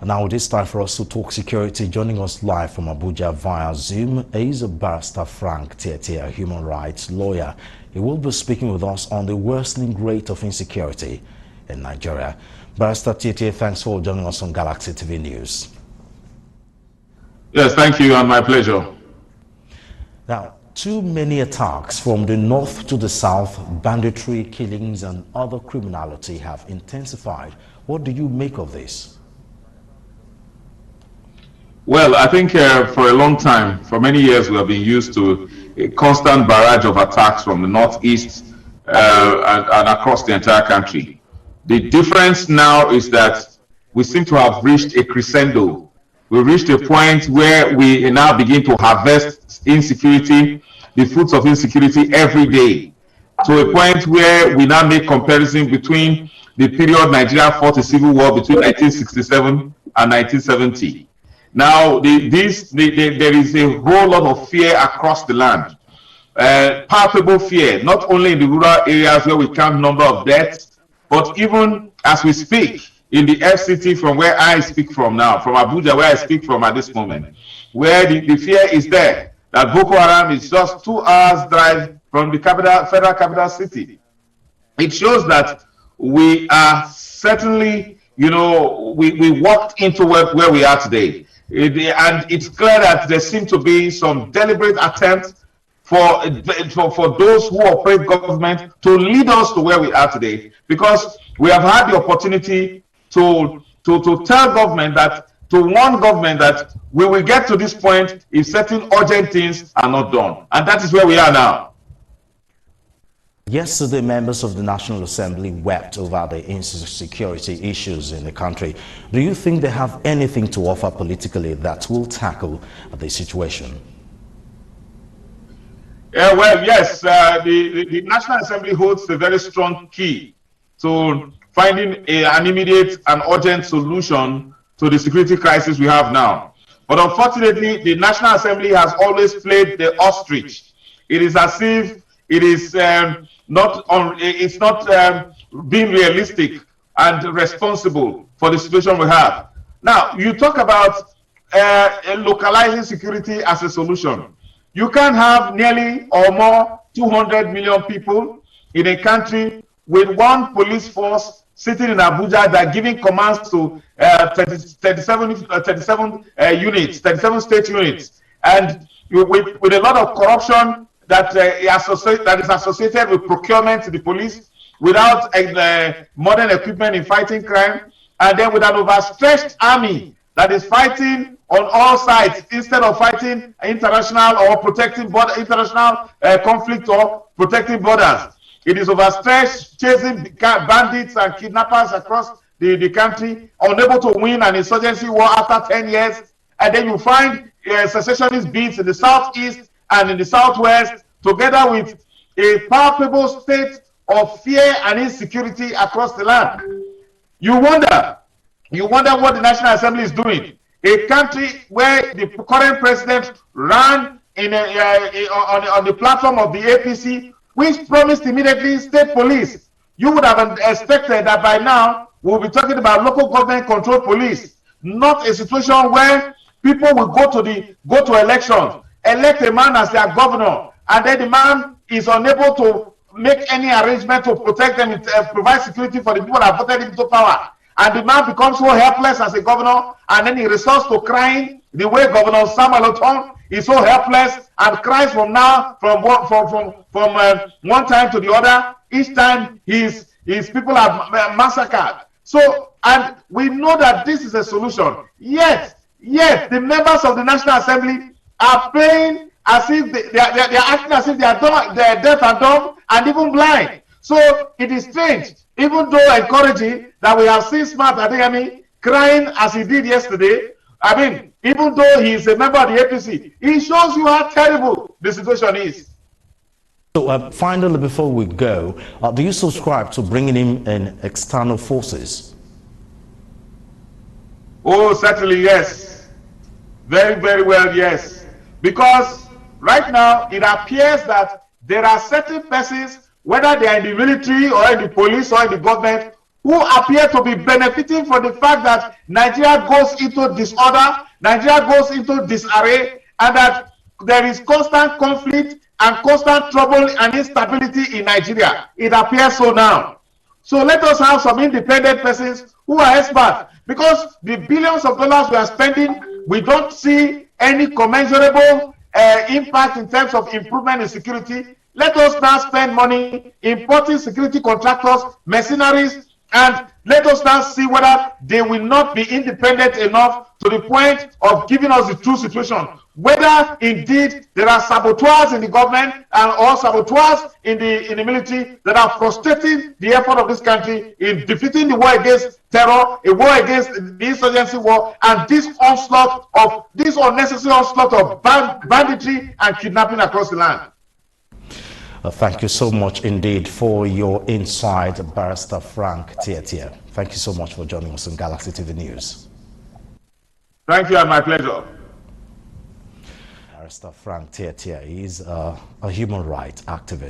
Now it is time for us to talk security. Joining us live from Abuja via Zoom is Barrister Frank Tietie, a human rights lawyer. He will be speaking with us on the worsening rate of insecurity in Nigeria. Barrister Tietie, thanks for joining us on Galaxy TV News. Yes, thank you, and my pleasure. Now, too many attacks from the north to the south, banditry, killings, and other criminality have intensified. What do you make of this? Well, I think for a long time, for many years, we have been used to a constant barrage of attacks from the northeast and across the entire country. The difference now is that we seem to have reached a crescendo. We reached a point where we now begin to harvest insecurity, the fruits of insecurity every day, to a point where we now make comparison between the period Nigeria fought a civil war between 1967 and 1970. Now, there is a whole lot of fear across the land, palpable fear, not only in the rural areas where we count number of deaths, but even as we speak in the FCT from where I speak from now, from Abuja where I speak from at this moment, where the fear is there that Boko Haram is just 2 hours drive from the federal capital city. It shows that we are certainly, we walked into where we are today. And it's clear that there seems to be some deliberate attempts for those who operate government to lead us to where we are today, because we have had the opportunity to tell government that, to warn government that we will get to this point if certain urgent things are not done, and that is where we are now. Yesterday, members of the National Assembly wept over the insecurity issues in the country. Do you think they have anything to offer politically that will tackle the situation? Well, yes, the National Assembly holds a very strong key to finding an immediate and urgent solution to the security crisis we have now. But unfortunately, the National Assembly has always played the ostrich. It is as if it is not being realistic and responsible for the situation we have. Now, you talk about localizing security as a solution. You can't have nearly or more 200 million people in a country with one police force sitting in Abuja that giving commands to 37 units, 37 state units, and with a lot of corruption that is associated with procurement to the police, without modern equipment in fighting crime, and then with an overstretched army that is fighting on all sides instead of fighting international or protecting international conflict or protecting borders. It is overstretched, chasing bandits and kidnappers across the country, unable to win an insurgency war after 10 years, and then you find secessionist beats in the southeast and in the southwest, together with a palpable state of fear and insecurity across the land. You wonder what the National Assembly is doing. A country where the current president ran on the platform of the APC, which promised immediately state police. You would have expected that by now we'll be talking about local government controlled police, not a situation where people will go to elections, elect a man as their governor, and then the man is unable to make any arrangement to protect them, provide security for the people that voted him to power. And the man becomes so helpless as a governor, and then he resorts to crying the way Governor Samuel Oton is so helpless and cries from one time to the other. Each time his people are massacred. So, and we know that this is a solution. Yet the members of the National Assembly are playing as if they are acting as if they are deaf and dumb and even blind. So it is strange, even though encouraging, that we have seen Smart Adeyemi crying as he did yesterday. I mean, even though he is a member of the APC, it shows you how terrible the situation is. So finally, before we go, do you subscribe to bringing in external forces? Oh, certainly yes. Very, very well, yes. Because right now, it appears that there are certain persons, whether they are in the military or in the police or in the government, who appear to be benefiting from the fact that Nigeria goes into disorder, Nigeria goes into disarray, and that there is constant conflict and constant trouble and instability in Nigeria. It appears so now. So let us have some independent persons who are experts, because the billions of dollars we are spending, we don't see any commensurable impact in terms of improvement in security. Let us now spend money importing security contractors, mercenaries, and let us now see whether they will not be independent enough to the point of giving us the true situation. Whether indeed there are saboteurs in the government and or saboteurs in the military that are frustrating the effort of this country in defeating the war against terror, a war against the insurgency war, and this unnecessary onslaught of banditry and kidnapping across the land. Thank you so much indeed for your insight, Barrister Frank Tietie. Thank you so much for joining us on Galaxy TV News. Thank you, and my pleasure. Barrister Frank Tietie is a human rights activist.